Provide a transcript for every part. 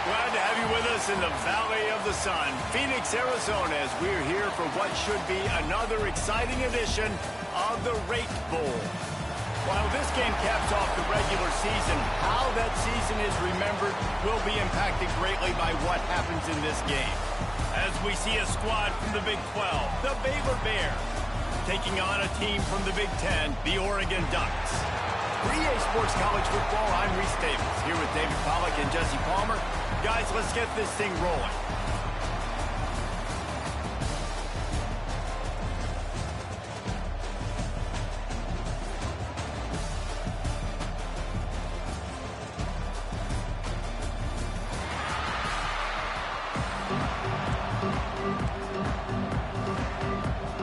Glad to have you with us in the Valley of the Sun, Phoenix, Arizona, as we're here for what should be another exciting edition of the Rake Bowl. While this game caps off the regular season, how that season is remembered will be impacted greatly by what happens in this game. As we see a squad from the Big 12, the Baylor Bears, taking on a team from the Big 10, the Oregon Ducks. For EA Sports College Football, I'm Reese Davis, here with David Pollack and Jesse Palmer. Guys, let's get this thing rolling.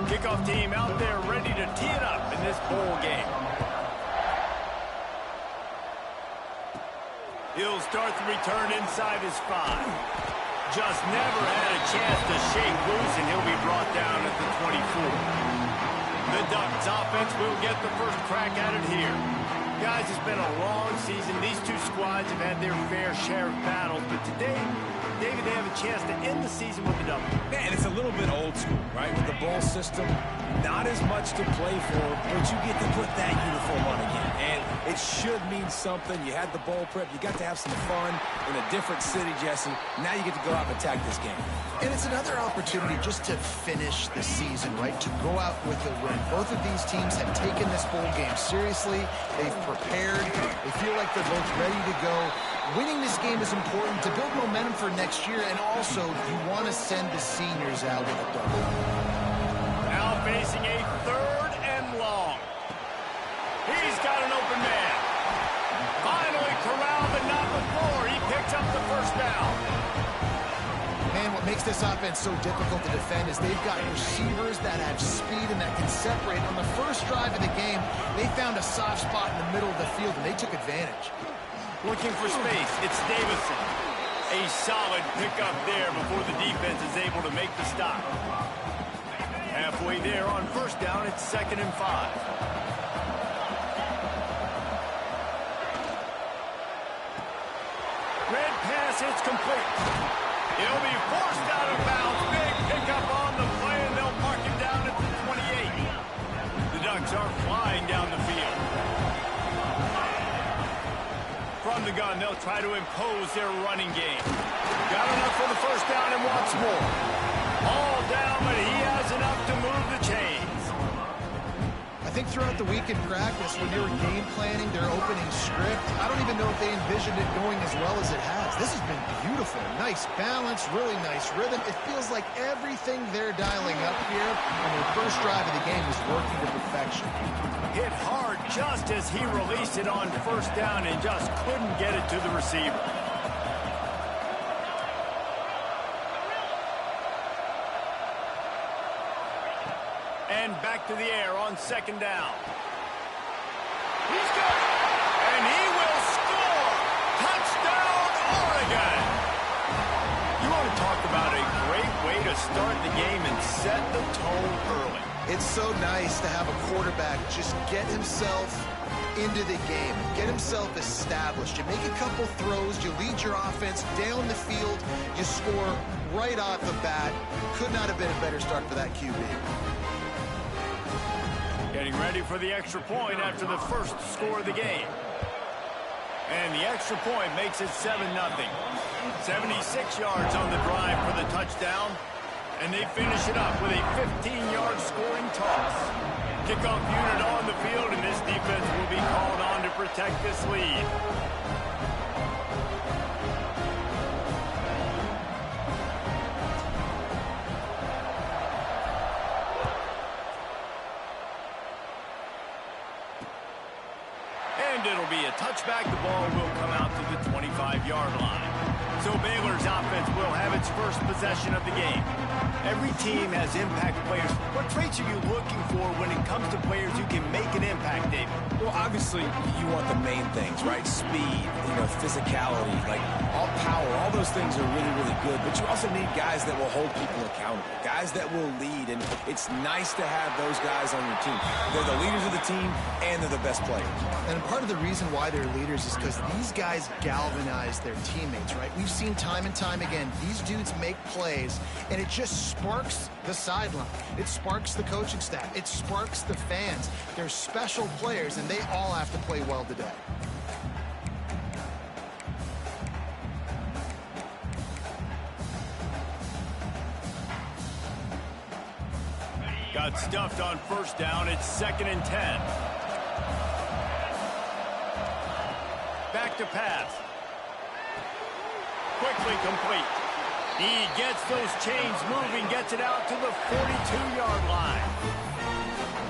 Kickoff team out there ready to tee it up in this bowl game. He'll start the return inside his 5. Just never had a chance to shake loose, and he'll be brought down at the 24. The Ducks offense will get the first crack at it here. Guys, it's been a long season. These two squads have had their fair share of battles, but today, David, they have a chance to end the season with a W. Man, it's a little bit old school, right? With the bowl system, not as much to play for, but you get to put that uniform on again. And it should mean something. You had the bowl prep. You got to have some fun in a different city, Jesse. Now you get to go out and attack this game. And it's another opportunity just to finish the season, right? To go out with a win. Both of these teams have taken this bowl game seriously. They've prepared. They feel like they're both ready to go. Winning this game is important to build momentum for next year, and also you want to send the seniors out with a W. Now facing a 3rd and long. He's got an open man. Finally corralled, but not before. He picks up the first down. Man, what makes this offense so difficult to defend is they've got receivers that have speed and that can separate. On the first drive of the game, they found a soft spot in the middle of the field, and they took advantage. Looking for space, it's Davison. A solid pickup there before the defense is able to make the stop. Halfway there on first down, it's 2nd and 5. Red pass, it's complete. He'll be forced out of bounds. Big pickup on the play, and they'll mark him down at the 28. The Ducks are flying down the field. From the gun, they'll try to impose their running game. Got enough for the first down and wants more. All down, but he has enough to move the chains. I think throughout the week in practice, when they were game planning their opening script, I don't even know if they envisioned it going as well as it has. This has been beautiful. Nice balance, really nice rhythm. It feels like everything they're dialing up here on their first drive of the game is working to perfection. Hit hard just as he released it on first down and just couldn't get it to the receiver. And back to the air on 2nd down. He's good. And he will score. Touchdown, Oregon. You want to talk about a great way to start the game and set the tone early. It's so nice to have a quarterback just get himself into the game, get himself established. You make a couple throws, you lead your offense down the field, you score right off the bat. Could not have been a better start for that QB. Getting ready for the extra point after the first score of the game. And the extra point makes it 7-0. 76 yards on the drive for the touchdown. And they finish it up with a 15-yard scoring toss. Kickoff unit on the field, and this defense will be called on to protect this lead. And it'll be a touchback. The ball will come out to the 25-yard line. So Baylor's offense will have its first possession of the game. Every team has impact players. What traits are you looking for when it comes to players who can make an impact, David? Well, obviously, you want the main things, right? Speed, physicality, like all power. All those things are really, really good. But you also need guys that will hold people accountable, guys that will lead. And it's nice to have those guys on your team. They're the leaders of the team, and they're the best players. And part of the reason why they're leaders is because these guys galvanize their teammates, right? We've seen time and time again, these dudes make plays, and it just sparks the sideline. It sparks the coaching staff. It sparks the fans. They're special players, and they all have to play well today. Got stuffed on first down. It's 2nd and 10. Back to pass. Quickly complete. He gets those chains moving, gets it out to the 42-yard line.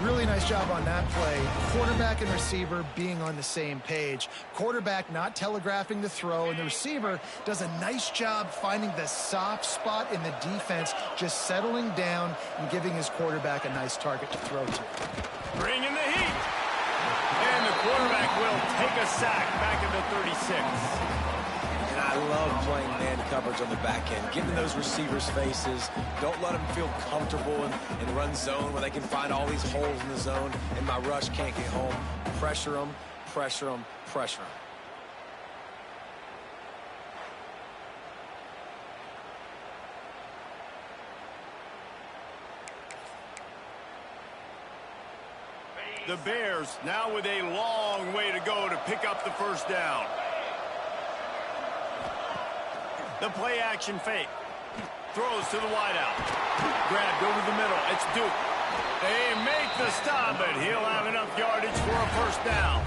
Really nice job on that play. Quarterback and receiver being on the same page. Quarterback not telegraphing the throw, and the receiver does a nice job finding the soft spot in the defense, just settling down and giving his quarterback a nice target to throw to. Bring in the heat. And the quarterback will take a sack back at the 36. And I love playing man coverage on the back end, giving those receivers faces. Don't let them feel comfortable in run zone where they can find all these holes in the zone and my rush can't get home. Pressure them, pressure them, pressure them. The Bears now with a long way to go to pick up the first down. The play action fake. Throws to the wideout. Grabbed over the middle. It's Duke. They make the stop, but he'll have enough yardage for a first down.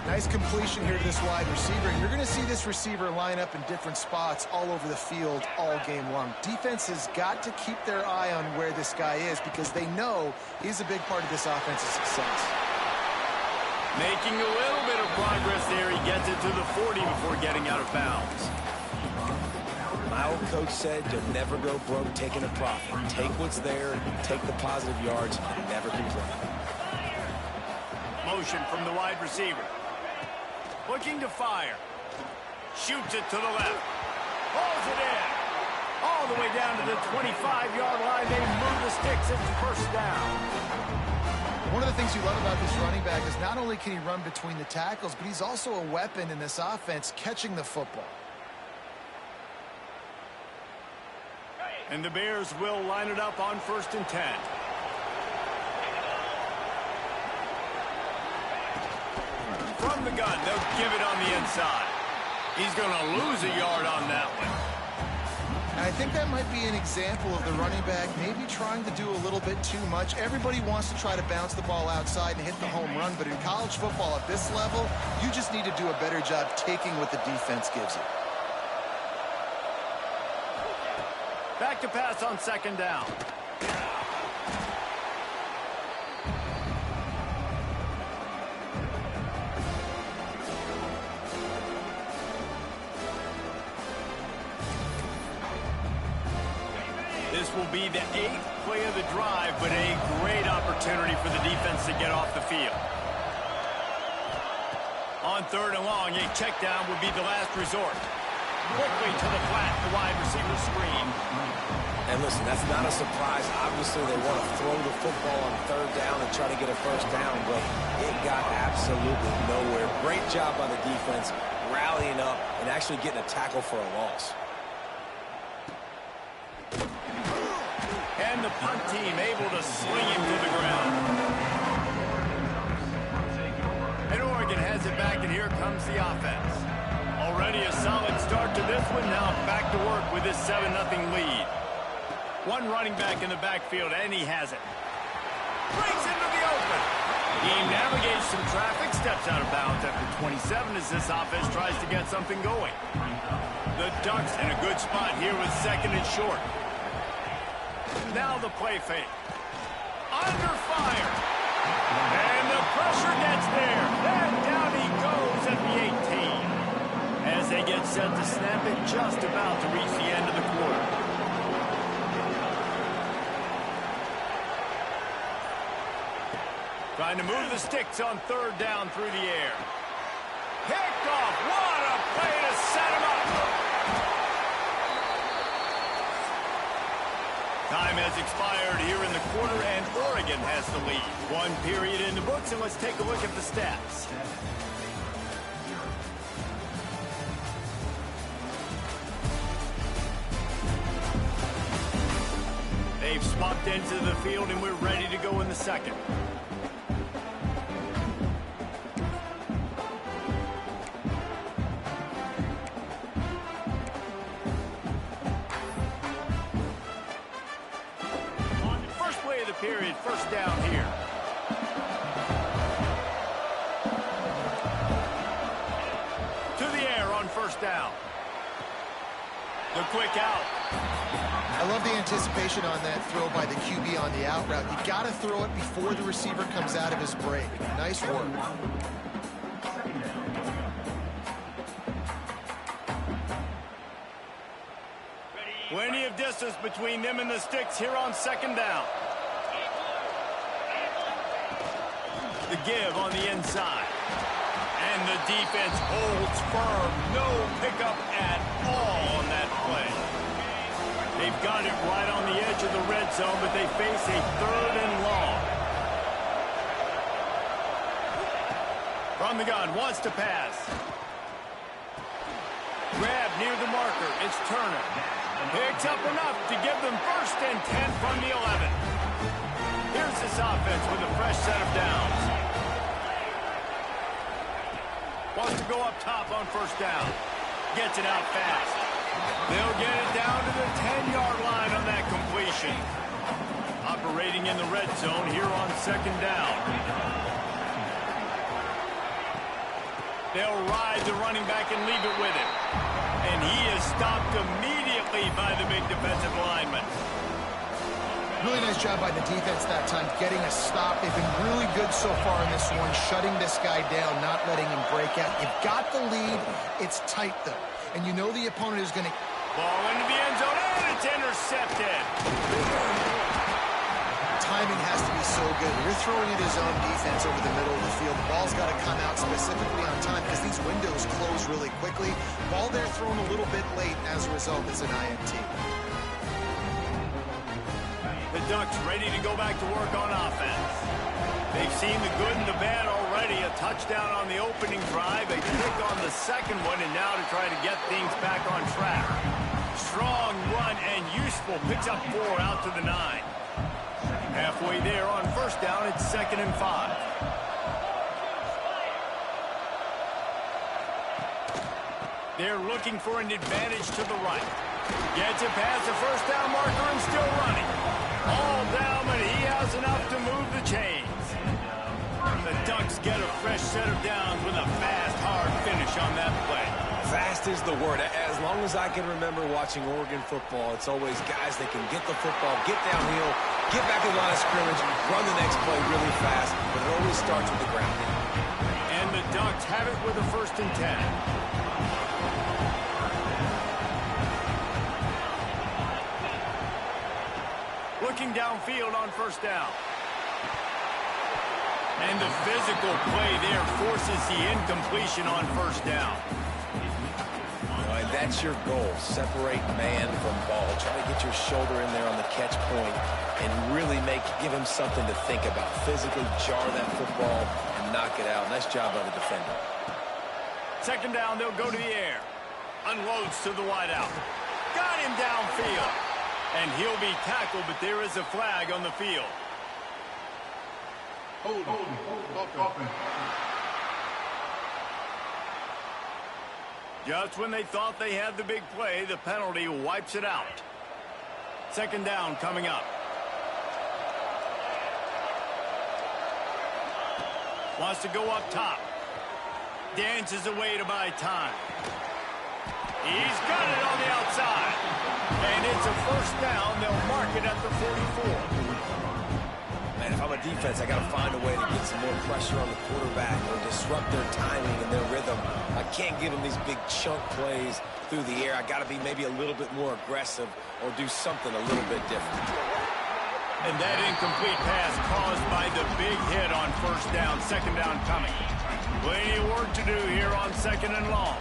Nice completion here to this wide receiver. And you're going to see this receiver line up in different spots all over the field all game long. Defense has got to keep their eye on where this guy is because they know he's a big part of this offensive success. Making a little bit of progress there. He gets it to the 40 before getting out of bounds. My old coach said you'll never go broke taking a profit. Take what's there, take the positive yards, and never complain. Motion from the wide receiver. Looking to fire. Shoots it to the left. Pulls it in. All the way down to the 25-yard line. They move the sticks. It's first down. One of the things you love about this running back is not only can he run between the tackles, but he's also a weapon in this offense catching the football. And the Bears will line it up on 1st and 10. From the gun, they'll give it on the inside. He's going to lose a yard on that one. And I think that might be an example of the running back maybe trying to do a little bit too much. Everybody wants to try to bounce the ball outside and hit the home run, but in college football at this level, you just need to do a better job taking what the defense gives you. Back to pass on 2nd down. This will be the 8th play of the drive, but a great opportunity for the defense to get off the field. On 3rd and long, a check down would be the last resort. Quickly to the flat, the wide receiver screen. And listen, that's not a surprise. Obviously, they want to throw the football on 3rd down and try to get a first down, but it got absolutely nowhere. Great job by the defense, rallying up and actually getting a tackle for a loss. And the punt team able to sling him to the ground. And Oregon has it back, and here comes the offense. Already a solid start to this one. Now back to work with this 7-0 lead. One running back in the backfield, and he has it. Breaks into the open. He navigates some traffic, steps out of bounds after 27 as this offense tries to get something going. The Ducks in a good spot here with second and short. Now the play fake. Under fire. And the pressure gets there. And down he goes at the 18. As they get set to snap it, just about to reach the end of the quarter. Trying to move the sticks on third down through the air. Picked off. What a play to set him up. Time has expired here in the quarter, and Oregon has the lead. One period in the books, and let's take a look at the stats. They've swapped into the field, and we're ready to go in the second. Period, first down here. To the air on first down. The quick out. I love the anticipation on that throw by the QB on the out route. You got to throw it before the receiver comes out of his break. Nice work. Plenty of distance between them and the sticks here on second down. The give on the inside. And the defense holds firm. No pickup at all on that play. They've got it right on the edge of the red zone, but they face a third and long. From the gun, wants to pass. Grab near the marker. It's Turner. Picks up enough to give them first and 10 from the 11. Here's this offense with a fresh set of downs. Wants to go up top on first down. Gets it out fast. They'll get it down to the 10-yard line on that completion. Operating in the red zone here on second down. They'll ride the running back and leave it with him. And he is stopped immediately by the big defensive lineman. Really nice job by the defense that time, getting a stop. They've been really good so far in this one, shutting this guy down, not letting him break out. You've got the lead. It's tight, though. And you know the opponent is going to... Ball into the end zone, and it's intercepted. Timing has to be so good. You're throwing at his own defense over the middle of the field. The ball's got to come out specifically on time because these windows close really quickly. Ball there thrown a little bit late. As a result, it's an INT. The Ducks ready to go back to work on offense. They've seen the good and the bad already. A touchdown on the opening drive, a kick on the second one, and now to try to get things back on track. Strong run and useful. Picks up 4 out to the 9. Halfway there on first down, it's 2nd and 5. They're looking for an advantage to the right. Gets it past the first down marker and still running. All down, but he has enough to move the chains. The Ducks get a fresh set of downs with a fast, hard finish on that play. Fast is the word. As long as I can remember watching Oregon football, it's always guys that can get the football, get downhill, get back to the line of scrimmage, run the next play really fast, but it always starts with the ground game. And the Ducks have it with a 1st and 10. Looking downfield on first down. And the physical play there forces the incompletion on first down. And that's your goal. Separate man from ball. Try to get your shoulder in there on the catch point and really give him something to think about. Physically jar that football and knock it out. Nice job by the defender. 2nd down, they'll go to the air. Unloads to the wideout. Got him downfield. And he'll be tackled, but there is a flag on the field. Hold. Just when they thought they had the big play, the penalty wipes it out. 2nd down coming up. Wants to go up top. Dances away to buy time. He's got it on the outside. And it's a first down. They'll mark it at the 44. Man, if I'm a defense, I got to find a way to get some more pressure on the quarterback or disrupt their timing and their rhythm. I can't give them these big chunk plays through the air. I got to be maybe a little bit more aggressive or do something a little bit different. And that incomplete pass caused by the big hit on first down. Second down coming. Plenty of work to do here on second and long.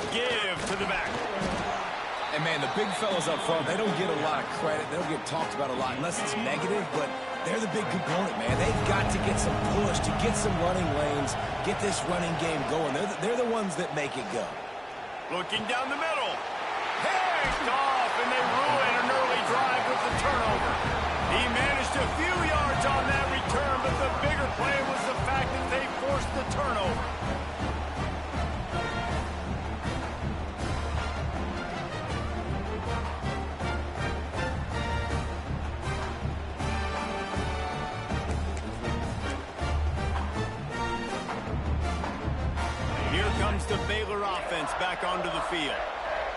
Give to the back. And, man, the big fellas up front, they don't get a lot of credit. They don't get talked about a lot unless it's negative, but they're the big component, man. They've got to get some push, to get some running lanes, get this running game going. They're the ones that make it go. Looking down the middle. Picked off, and they ruin an early drive with the turnover. He managed a few yards on that return, but the bigger play was the fact that they forced the turnover. Here comes the Baylor offense back onto the field.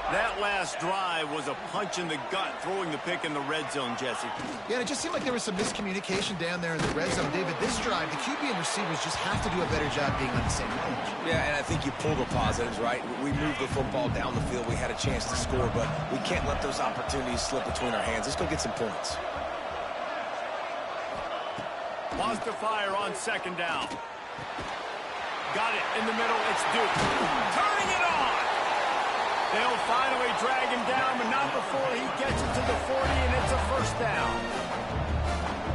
That last drive was a punch in the gut, throwing the pick in the red zone, Jesse. Yeah, and it just seemed like there was some miscommunication down there in the red zone. David, this drive, the QB and receivers just have to do a better job being on the same page. Yeah, and I think you pull the positives, right? We moved the football down the field. We had a chance to score, but we can't let those opportunities slip between our hands. Let's go get some points. Wants to fire on second down. Got it in the middle. It's Duke. Turning it on. They'll finally drag him down, but not before he gets it to the 40, and it's a first down.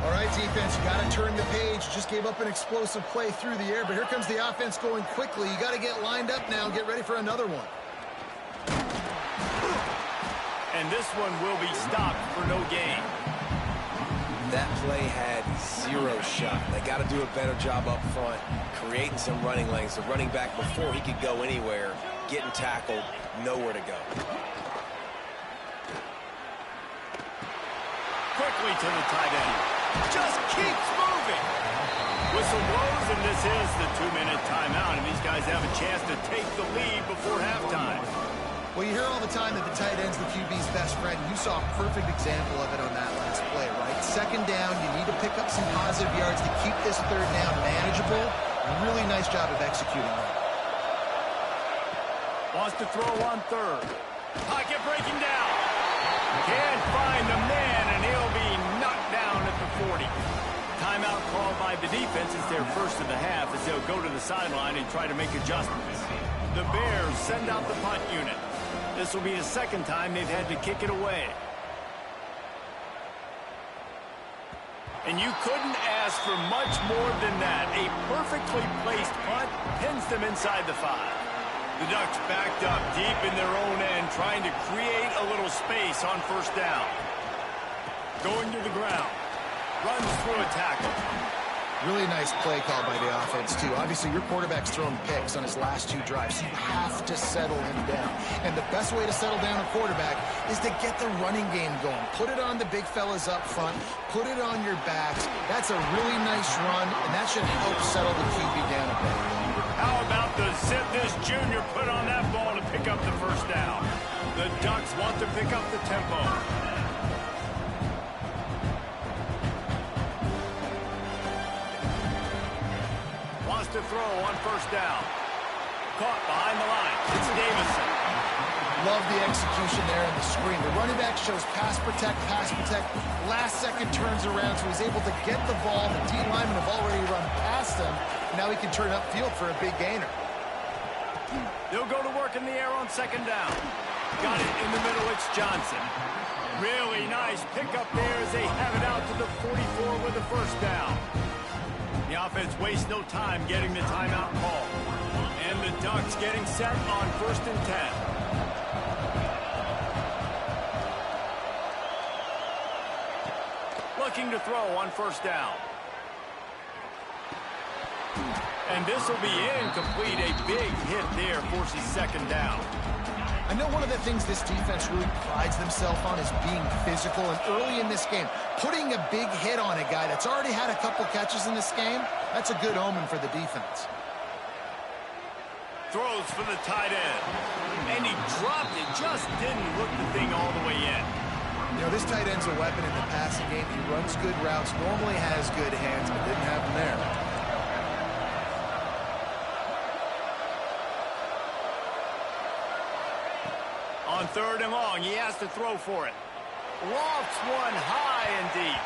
All right, defense, you got to turn the page. Just gave up an explosive play through the air, but here comes the offense going quickly. You got to get lined up now and get ready for another one. And this one will be stopped for no gain. That play had zero shot. They got to do a better job up front, creating some running lanes. The running back, before he could go anywhere, getting tackled, nowhere to go. Quickly to the tight end. Just keeps moving. Whistle blows, and this is the 2-minute timeout, and these guys have a chance to take the lead before halftime. Well, you hear all the time that the tight end's the QB's best friend. You saw a perfect example of it on that last play, right? Second down, you need to pick up some positive yards to keep this third down manageable. Really nice job of executing that. Wants to throw on third. Pocket breaking down. Can't find the man, and he'll be knocked down at the 40. Timeout called by the defense. It's their first of the half as they'll go to the sideline and try to make adjustments. The Bears send out the punt unit. This will be the second time they've had to kick it away. And you couldn't ask for much more than that. A perfectly placed punt pins them inside the 5. The Ducks backed up deep in their own end, trying to create a little space on first down. Going to the ground. Runs through a tackle. Really nice play call by the offense, too. Obviously, your quarterback's thrown picks on his last 2 drives, so you have to settle him down. And the best way to settle down a quarterback is to get the running game going. Put it on the big fellas up front. Put it on your backs. That's a really nice run, and that should help settle the QB down a bit. How about the zip this junior put on that ball to pick up the first down? The Ducks want to pick up the tempo. Wants to throw on first down. Caught behind the line. It's Davison. Love the execution there in the screen. The running back shows pass protect, pass protect. Last second turns around, so he's able to get the ball. The D linemen have already run past him. Now he can turn upfield for a big gainer. They'll go to work in the air on second down. Got it in the middle. It's Johnson. Really nice pickup there as they have it out to the 44 with the first down. The offense wastes no time getting the timeout call. And the Ducks getting set on 1st and 10. Looking to throw on first down. And this will be incomplete. A big hit there forces second down. I know one of the things this defense really prides themselves on is being physical, and early in this game, putting a big hit on a guy that's already had a couple catches in this game, that's a good omen for the defense. Throws for the tight end. And he dropped it. Just didn't look the thing all the way in. You know, this tight end's a weapon in the passing game. He runs good routes, normally has good hands, but didn't have them there. On 3rd and long, he has to throw for it. Lofts one high and deep.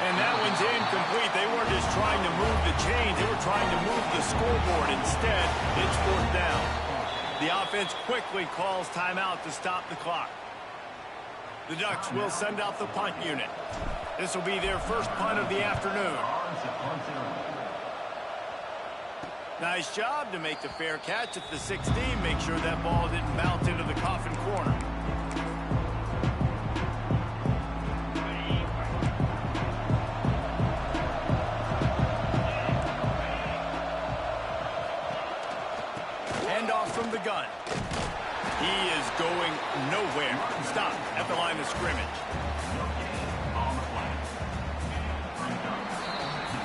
And that one's incomplete. They weren't just trying to move the chains. They were trying to move the scoreboard. Instead, it's 4th down. The offense quickly calls timeout to stop the clock. The Ducks will send out the punt unit. This will be their first punt of the afternoon. Nice job to make the fair catch at the 16. Make sure that ball didn't bounce into the coffin corner. Handoff from the gun. He is going nowhere. Stop at the line of scrimmage.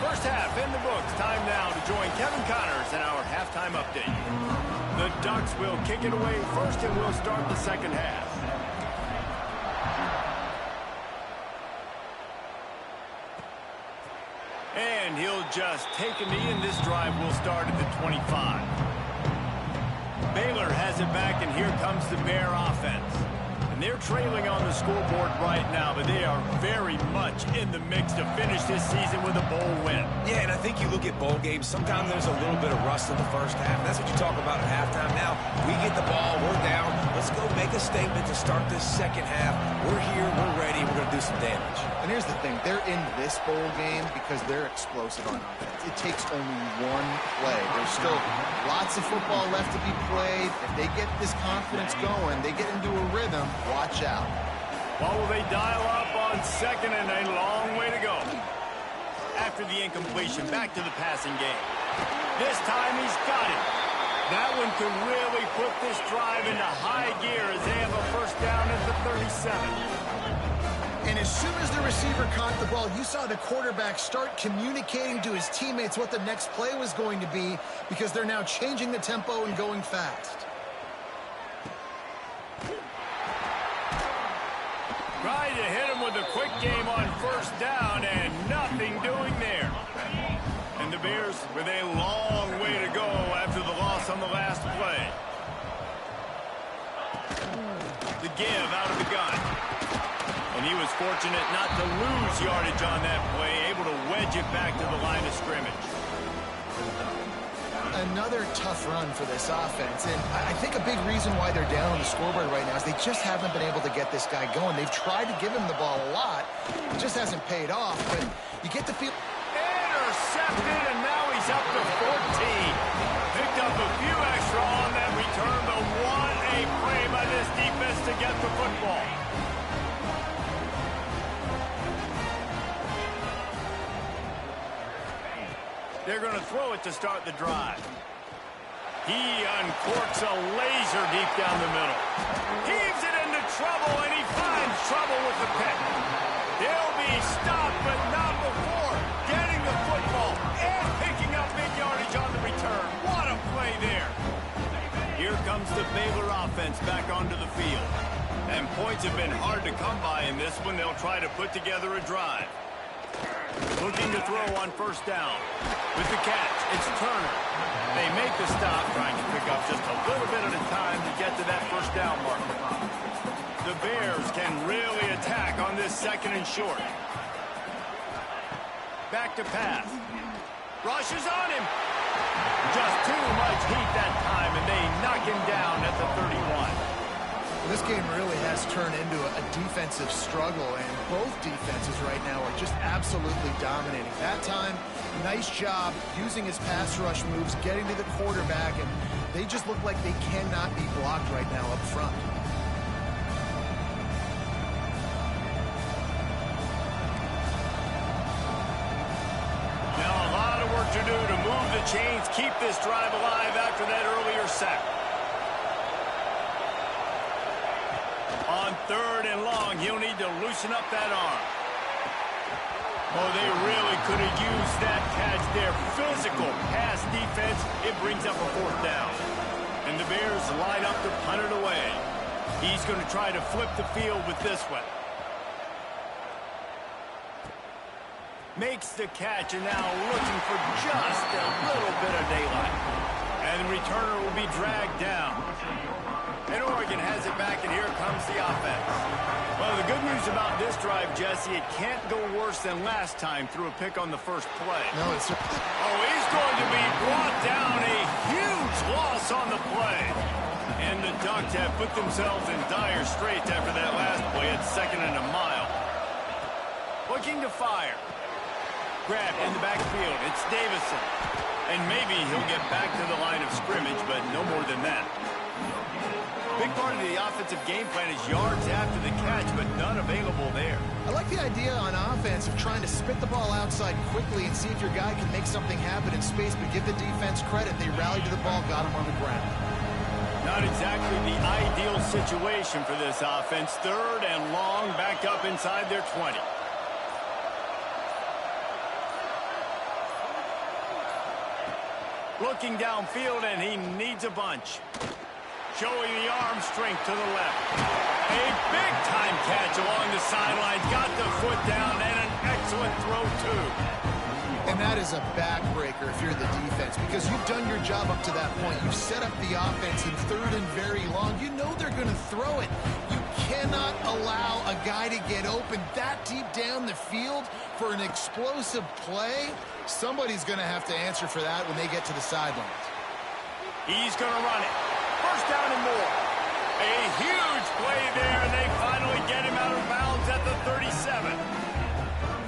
First half in the books. Time now to join Kevin Connors in our halftime update. The Ducks will kick it away first, and we'll start the second half. And he'll just take a knee, and this drive will start at the 25. Baylor has it back, and here comes the Bear offense. And they're trailing on the scoreboard right now, but they are very much in the mix to finish this season with a bowl win. Yeah, and I think you look at bowl games, sometimes there's a little bit of rust in the first half. That's what you talk about at halftime. Now, we get the ball, we're down. Let's go make a statement to start this second half. We're here, we're ready, we're going to do some damage. And here's the thing, they're in this bowl game because they're explosive on offense. It takes only one play. There's still lots of football left to be played. If they get this confidence going, they get into a rhythm, watch out. Well, will they dial up on second, and a long way to go. After the incompletion, back to the passing game. This time he's got it. That one could really put this drive into high gear as they have a first down at the 37. And as soon as the receiver caught the ball, you saw the quarterback start communicating to his teammates what the next play was going to be because they're now changing the tempo and going fast. Tried to hit him with a quick game on first down, and nothing doing there. And the Bears with a long way to go after the loss on the last play. The give out of the gun. And he was fortunate not to lose yardage on that play, able to wedge it back to the line of scrimmage. Another tough run for this offense, and I think a big reason why they're down on the scoreboard right now is they just haven't been able to get this guy going. They've tried to give him the ball a lot. It just hasn't paid off, but you get the feel... Intercepted, and now he's up to 14. Picked up a few extra on that return, but what a play by this defense to get the football. They're going to throw it to start the drive. He uncorks a laser deep down the middle. Heaves it into trouble, and he finds trouble with the pick. They'll be stopped, but not before getting the football and picking up big yardage on the return. What a play there. Here comes the Baylor offense back onto the field. And points have been hard to come by in this one. They'll try to put together a drive. Looking to throw on first down. With the catch, it's Turner. They make the stop, trying to pick up just a little bit at a time to get to that first down marker. The Bears can really attack on this second and short. Back to pass. Rush is on him. Just too much heat that time, and they knock him down at the 31. This game really has turned into a defensive struggle, and both defenses right now are just absolutely dominating. That time, nice job using his pass rush moves, getting to the quarterback, and they just look like they cannot be blocked right now up front. Now a lot of work to do to move the chains, keep this drive alive after that earlier sack. 3rd and long. He'll need to loosen up that arm. Oh, they really could have used that catch there. Physical pass defense. It brings up a 4th down. And the Bears line up to punt it away. He's going to try to flip the field with this one. Makes the catch and now looking for just a little bit of daylight. And the returner will be dragged down. And Oregon has it back, and here comes the offense. Well, the good news about this drive, Jesse, it can't go worse than last time through a pick on the first play. No, it's... Oh, he's going to be brought down. A huge loss on the play. And the Ducks have put themselves in dire straits after that last play at 2nd and a mile. Looking to fire. Grab in the backfield. It's Davison. And maybe he'll get back to the line of scrimmage, but no more than that. Big part of the offensive game plan is yards after the catch, but none available there. I like the idea on offense of trying to spit the ball outside quickly and see if your guy can make something happen in space, but give the defense credit. They rallied to the ball, got him on the ground. Not exactly the ideal situation for this offense. 3rd and long, back up inside their 20. Looking downfield, and he needs a bunch. Showing the arm strength to the left. A big-time catch along the sideline. Got the foot down, and an excellent throw, too. And that is a backbreaker if you're the defense, because you've done your job up to that point. You've set up the offense in 3rd and very long. You know they're going to throw it. You cannot allow a guy to get open that deep down the field for an explosive play. Somebody's going to have to answer for that when they get to the sidelines. He's going to run it. 1st down and more. A huge play there, and they finally get him out of bounds at the 37.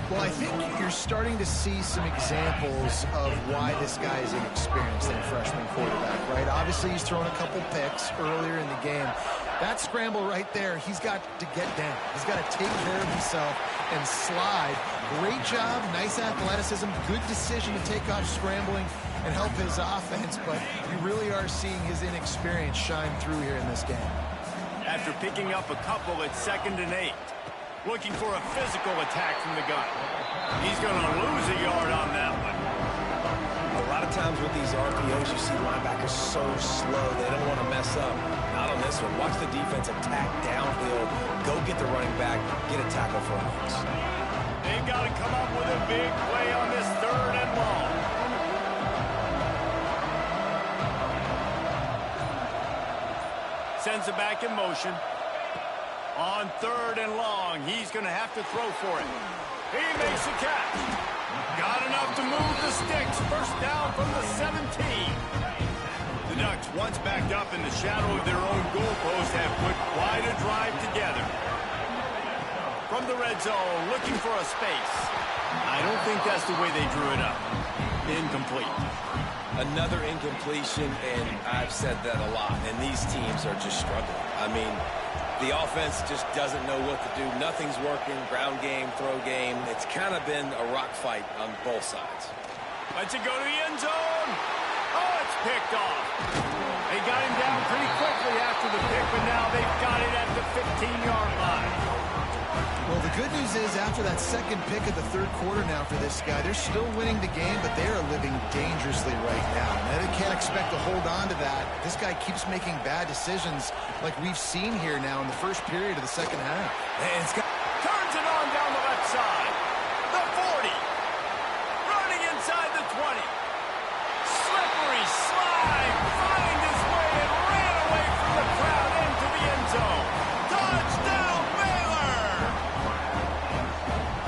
Well, I think you're starting to see some examples of why this guy is inexperienced in a freshman quarterback, right? Obviously, he's thrown a couple picks earlier in the game. That scramble right there, he's got to get down. He's got to take care of himself and slide. Great job, nice athleticism, good decision to take off scrambling and help his offense, but you really are seeing his inexperience shine through here in this game. After picking up a couple at 2nd and 8. Looking for a physical attack from the gun. He's going to lose a yard on that one. A lot of times with these RPOs, you see linebackers so slow, they don't want to mess up. Not on this one. Watch the defense attack downhill, go get the running back, get a tackle for a loss. They've got to come up with a big play on this 3rd and long. Sends it back in motion. On 3rd and long, he's going to have to throw for it. He makes a catch. Got enough to move the sticks. 1st down from the 17. The Ducks, once backed up in the shadow of their own goalpost, have put quite a drive together. From the red zone, looking for a space. I don't think that's the way they drew it up. Incomplete. Another incompletion, and I've said that a lot, and these teams are just struggling. I mean, the offense just doesn't know what to do. Nothing's working. Ground game, throw game. It's kind of been a rock fight on both sides. Lets it go to the end zone. Oh, it's picked off. They got him down pretty quickly after the pick, but now they've got it at the 15-yard line. Well, the good news is after that 2nd pick of the 3rd quarter now for this guy, they're still winning the game, but they are living dangerously right now. Now, they can't expect to hold on to that. This guy keeps making bad decisions like we've seen here now in the first period of the 2nd half. And turns it on down the left side. The 40. Running inside the 20. Slippery slide. Find his way and ran away from the crowd into the end zone. Touchdown, Baylor!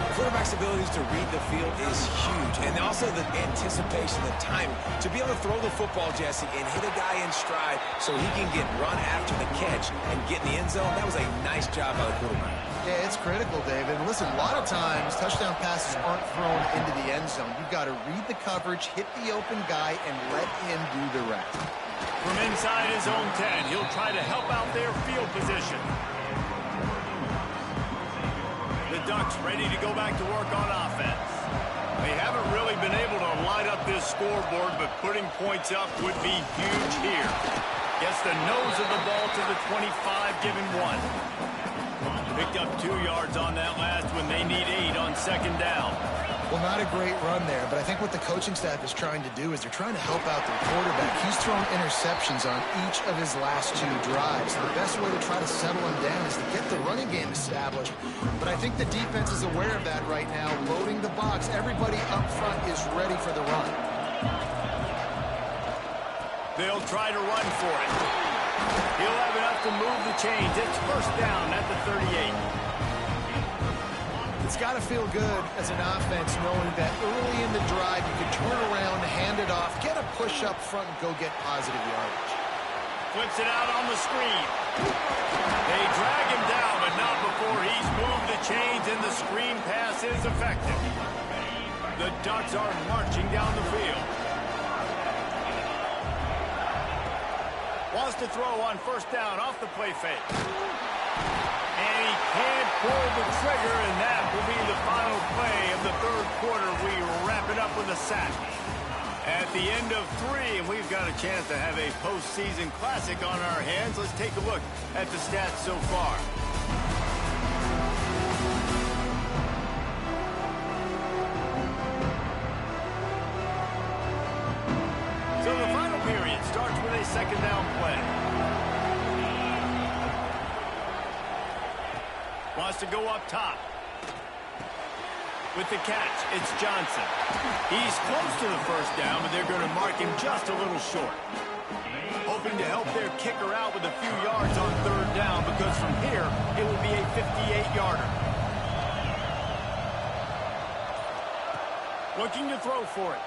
The quarterback's abilities to read the field is huge, and also the anticipation, the time to be able to throw the football, Jesse, and hit a guy in stride so he can get run after the catch and get in the end zone. That was a nice job by the quarterback. Yeah, it's critical, David. And listen, a lot of times touchdown passes aren't thrown into the end zone. You've got to read the coverage, hit the open guy, and let him do the rest. From inside his own 10, he'll try to help out their field position. The Ducks ready to go back to work on offense. They haven't really been able to light up this scoreboard, but putting points up would be huge here. Gets the nose of the ball to the 25, giving 1. Picked up 2 yards on that last one. They need 8 on second down. Well, not a great run there, but I think what the coaching staff is trying to do is they're trying to help out their quarterback. He's thrown interceptions on each of his last 2 drives. The best way to try to settle him down is to get the running game established. But I think the defense is aware of that right now, loading the box. Everybody up front is ready for the run. They'll try to run for it. He'll have enough to move the chains. It's first down at the 38. It's got to feel good as an offense knowing that early in the drive you can turn around, hand it off, get a push up front, and go get positive yardage. Flips it out on the screen. They drag him down, but not before he's moved the chains, and the screen pass is effective. The Ducks are marching down the field. Wants to throw on first down off the play fake. And he can't pull the trigger, and that will be the final play of the 3rd quarter. We wrap it up with a sack. At the end of 3, and we've got a chance to have a postseason classic on our hands. Let's take a look at the stats so far. So the final period starts with a second down play. Wants to go up top. With the catch, it's Johnson. He's close to the first down, but they're going to mark him just a little short. Hoping to help their kicker out with a few yards on 3rd down, because from here, it will be a 58-yarder. Looking to throw for it.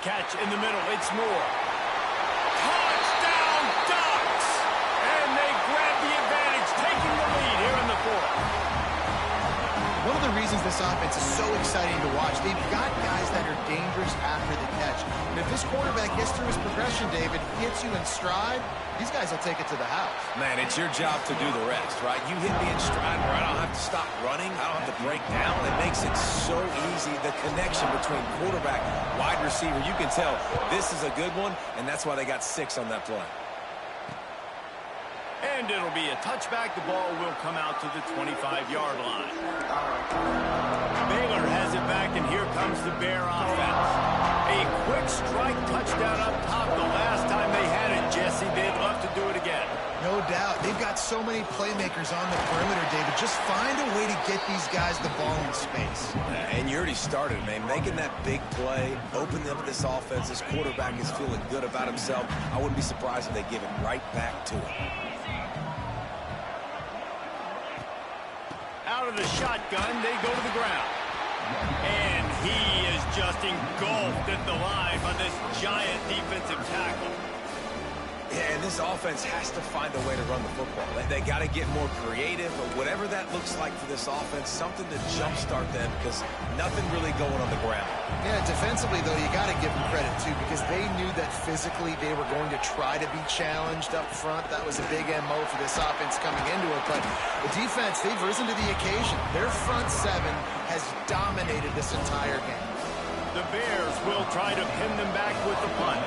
Catch in the middle, it's Moore. Touchdown, Ducks! And they grab the advantage, taking the lead here in the 4th. One of the reasons this offense is so exciting to watch, they've got guys that are dangerous after the catch. And if this quarterback gets through his progression, David, hits you in stride, these guys will take it to the house. Man, it's your job to do the rest, right? You hit me in stride where I don't have to stop running. I don't have to break down. It makes it so easy. The connection between quarterback, wide receiver, you can tell this is a good one, and that's why they got 6 on that play. And it'll be a touchback. The ball will come out to the 25-yard line. Baylor has it back, and here comes the Bear offense. A quick strike touchdown up top the last time they had it, Jesse. They'd love to do it again. No doubt. They've got so many playmakers on the perimeter, David. Just find a way to get these guys the ball in space. And you already started, man. Making that big play, opening up this offense. This quarterback is feeling good about himself. I wouldn't be surprised if they give it right back to him. Out of the shotgun, they go to the ground. And he is just engulfed at the line by this giant defensive tackle. Yeah, and this offense has to find a way to run the football. They got to get more creative, or whatever that looks like for this offense, something to jumpstart them, because nothing really going on the ground. Yeah, defensively, though, you got to give them credit, too, because they knew that physically they were going to try to be challenged up front. That was a big MO for this offense coming into it. But the defense, they've risen to the occasion. Their front 7 has dominated this entire game. The Bears will try to pin them back with the punt.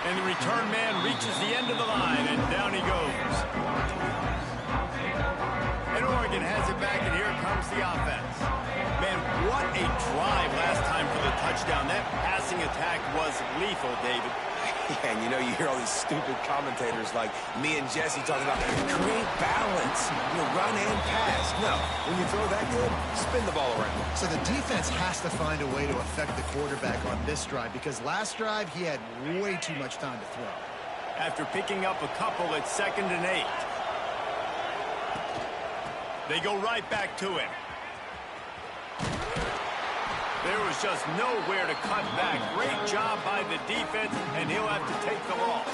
And the return man reaches the end of the line, and down he goes. And Oregon has it back, and here comes the offense. Man, what a drive last time for the touchdown. That passing attack was lethal, David. Yeah, and you know, you hear all these stupid commentators like me and Jesse talking about create balance, run and pass. No, when you throw that good, spin the ball around. So the defense has to find a way to affect the quarterback on this drive, because last drive he had way too much time to throw. After picking up a couple, it's 2nd and 8. They go right back to him. There was just nowhere to cut back. Great job by the defense, and he'll have to take the loss.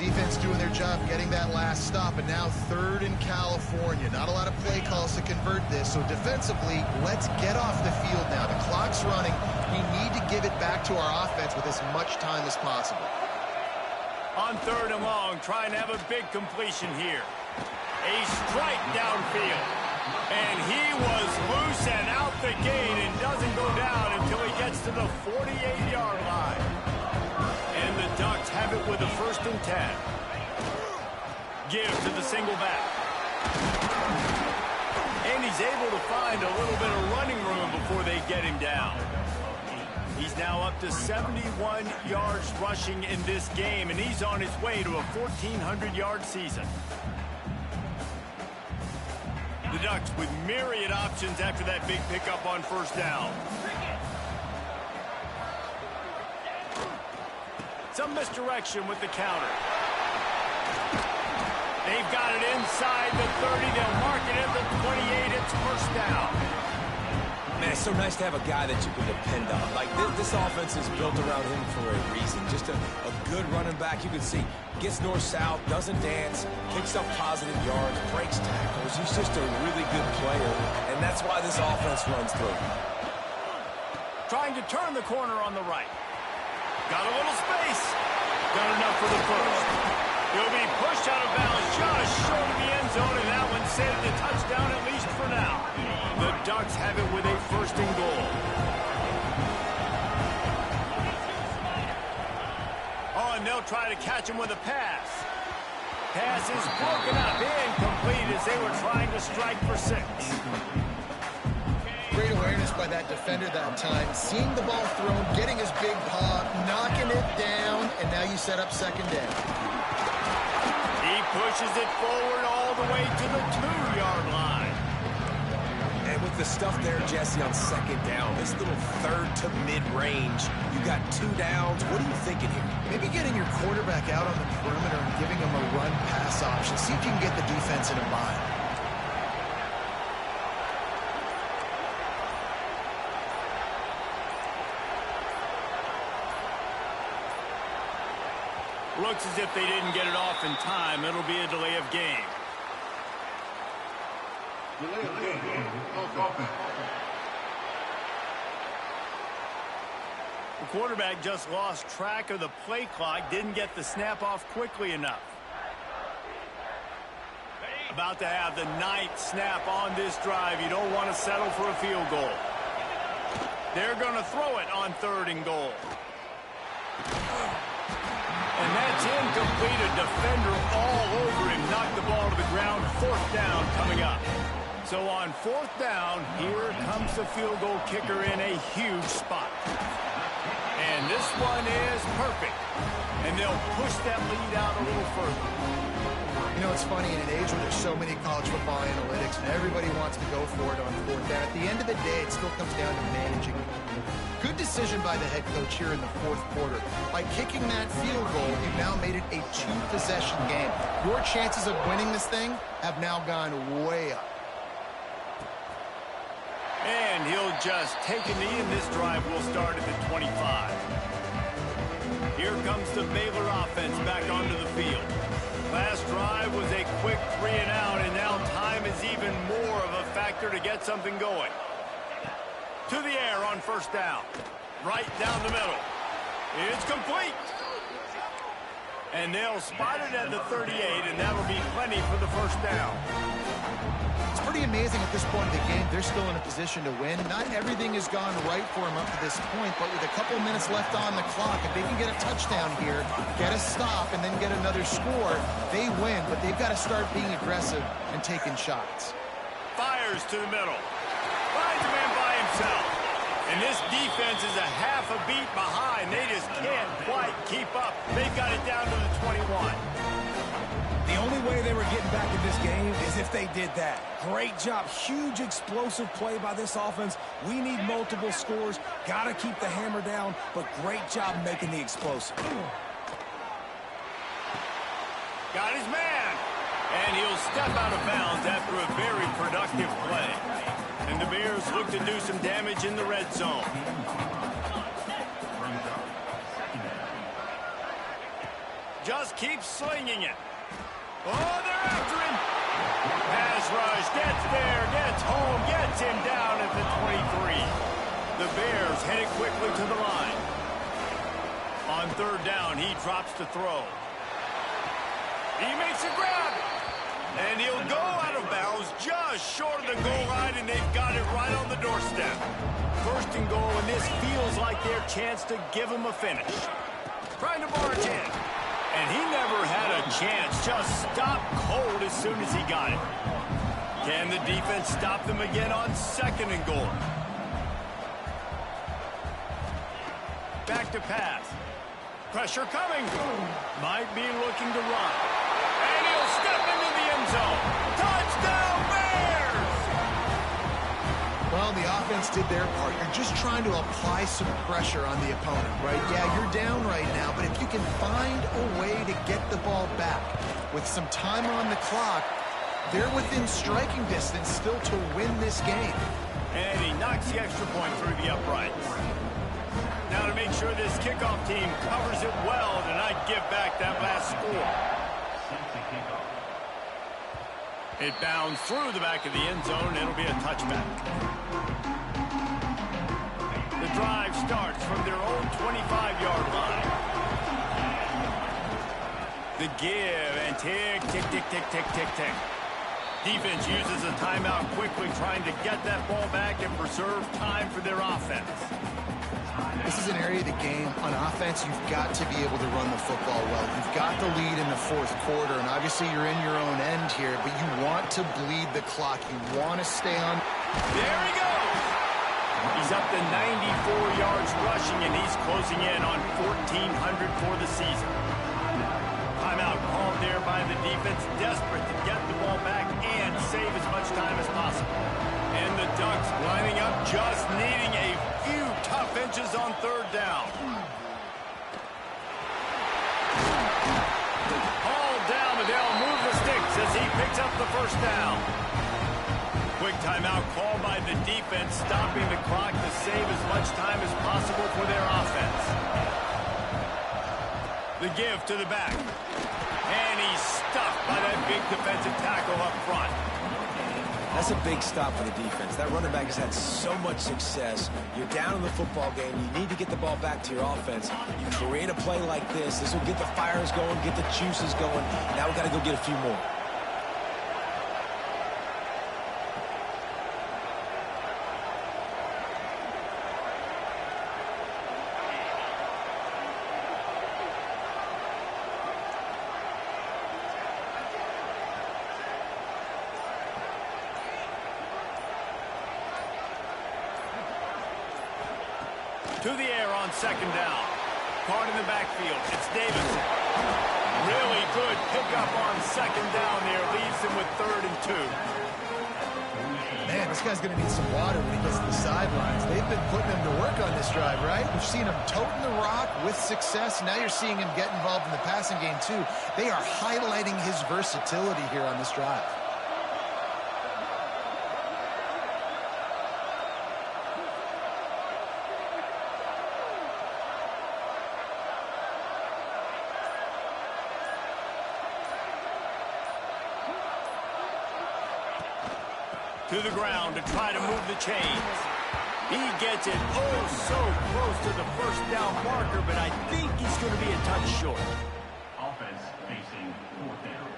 Defense doing their job getting that last stop, and now 3rd in California. Not a lot of play calls to convert this, so defensively, let's get off the field now. The clock's running. We need to give it back to our offense with as much time as possible. On 3rd and long, trying to have a big completion here. A strike downfield. And he was sent out the gate and doesn't go down until he gets to the 48-yard line. And the Ducks have it with a 1st and 10. Give to the single back. And he's able to find a little bit of running room before they get him down. He's now up to 71 yards rushing in this game, and he's on his way to a 1,400-yard season. The Ducks with myriad options after that big pickup on 1st down. Some misdirection with the counter. They've got it inside the 30. They'll mark it at the 28. It's 1st down. Man, it's so nice to have a guy that you can depend on. Like, this offense is built around him for a reason. Just a good running back. You can see, gets north-south, doesn't dance, picks up positive yards, breaks tackles. He's just a really good player, and that's why this offense runs through. Trying to turn the corner on the right. Got a little space. Done enough for the 1st. He'll be pushed out of bounds just short of the end zone, and that one saved the touchdown at least for now. The Ducks have it with a 1st and goal. Oh, and they'll try to catch him with a pass. Pass is broken up, incomplete as they were trying to strike for 6. Great awareness by that defender that time. Seeing the ball thrown, getting his big paw, knocking it down, and now you set up 2nd down. He pushes it forward all the way to the 2-yard line. And with the stuff there, Jesse, on 2nd down, this little 3rd to mid-range, you got 2 downs. What are you thinking here? Maybe getting your quarterback out on the perimeter and giving him a run-pass option. See if you can get the defense in a bind. Looks as if they didn't get it off in time. It'll be a delay of game. The quarterback just lost track of the play clock, didn't get the snap off quickly enough. About to have the 9th snap on this drive. You don't want to settle for a field goal. They're going to throw it on 3rd and goal. And that's incomplete. A defender all over him. Knocked the ball to the ground. 4th down coming up. So on 4th down, here comes the field goal kicker in a huge spot. And this one is perfect. And they'll push that lead out a little further. You know, it's funny, in an age where there's so many college football analytics and everybody wants to go for it on 4th down, at the end of the day, it still comes down to managing. Good decision by the head coach here in the 4th quarter. By kicking that field goal, you've now made it a 2-possession game. Your chances of winning this thing have now gone way up. And he'll just take a knee, and this drive will start at the 25. Here comes the Baylor offense back onto the field. Last drive was a quick 3 and out, and now time is even more of a factor to get something going. To the air on 1st down. Right down the middle. It's complete. And they'll spot it at the 38, and that'll be plenty for the 1st down. It's pretty amazing at this point of the game, they're still in a position to win. Not everything has gone right for them up to this point, but with a couple minutes left on the clock, if they can get a touchdown here, get a stop, and then get another score, they win. But they've got to start being aggressive and taking shots. Fires to the middle. Finds a man by himself. And this defense is a half a beat behind. They just can't quite keep up. They've got it down to the 21. The only way they were getting back in this game is if they did that. Great job. Huge explosive play by this offense. We need multiple scores. Got to keep the hammer down, but great job making the explosive. Got his man. And he'll step out of bounds after a very productive play. And the Bears look to do some damage in the red zone. Just keep slinging it. Oh, they're after him. Pass rush, gets there, gets home, gets him down at the 23. The Bears headed quickly to the line. On 3rd down, he drops to throw. He makes a grab. And he'll go out of bounds just short of the goal line, and they've got it right on the doorstep. First and goal, and this feels like their chance to give him a finish. Trying to barge in. And he never had a chance. Just stopped cold as soon as he got it. Can the defense stop them again on second and goal? Back to pass. Pressure coming. Might be looking to run. And he'll step into the end zone. Touchdown, Bears! Well, the offense did their part. You're just trying to apply some pressure on the opponent, right? Yeah, you're down right now, but if you can find a way to get the ball back with some time on the clock, they're within striking distance still to win this game. And he knocks the extra point through the uprights. Now to make sure this kickoff team covers it well to not give back that last score. It bounds through the back of the end zone. It'll be a touchback. The drive starts from their own 25-yard line. The give and tick, tick, tick, tick, tick, tick, tick. Defense uses a timeout quickly, trying to get that ball back and preserve time for their offense. This is an area of the game. On offense, you've got to be able to run the football well. You've got the lead in the fourth quarter, and obviously you're in your own end here, but you want to bleed the clock. You want to stay on. There he goes. He's up to 94 yards rushing, and he's closing in on 1,400 for the season. Timeout called there by the defense, desperate to get the ball back and save as much time as possible. And the Ducks lining up, just needing a few tough inches on third down. Hauled down, but they'll move the sticks as he picks up the first down. Quick timeout called by the defense, stopping the clock to save as much time as possible for their offense. The give to the back. And he's stuffed by that big defensive tackle up front. That's a big stop for the defense. That running back has had so much success. You're down in the football game. You need to get the ball back to your offense. You create a play like this. This will get the fires going, get the juices going. Now we've got to go get a few more. To the air on second down. Caught in the backfield. It's Davidson. Really good pickup on second down there. Leaves him with 3rd and 2. Man, this guy's going to need some water when he gets to the sidelines. They've been putting him to work on this drive, right? We've seen him toting the rock with success. Now you're seeing him get involved in the passing game, too. They are highlighting his versatility here on this drive. To the ground to try to move the chains. He gets it so close to the first down marker, but I think he's going to be a touch short. Offense facing 4th down.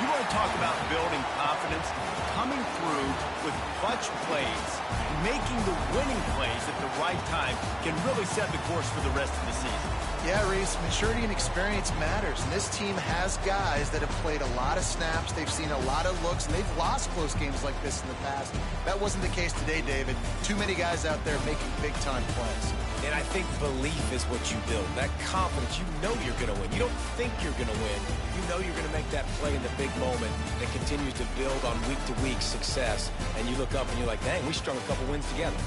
You want to talk about building confidence? Coming through with clutch plays, making the winning plays at the right time can really set the course for the rest of the season. Yeah, Reese, maturity and experience matters. And this team has guys that have played a lot of snaps. They've seen a lot of looks, and they've lost close games like this in the past. That wasn't the case today, David. Too many guys out there making big-time plays. And I think belief is what you build. That confidence, you know you're going to win. You don't think you're going to win. You know you're going to make that play in the big moment that continues to build on week-to-week success. And you look up and you're like, dang, we strung a couple wins together.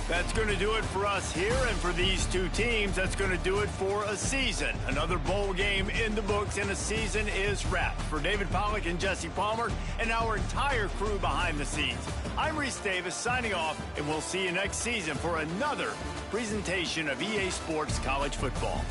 That's going to do it for us here, and for these two teams, that's going to do it for a season. Another bowl game in the books, and a season is wrapped. For David Pollack and Jesse Palmer and our entire crew behind the scenes, I'm Reese Davis signing off, and we'll see you next season for another presentation of EA Sports College Football.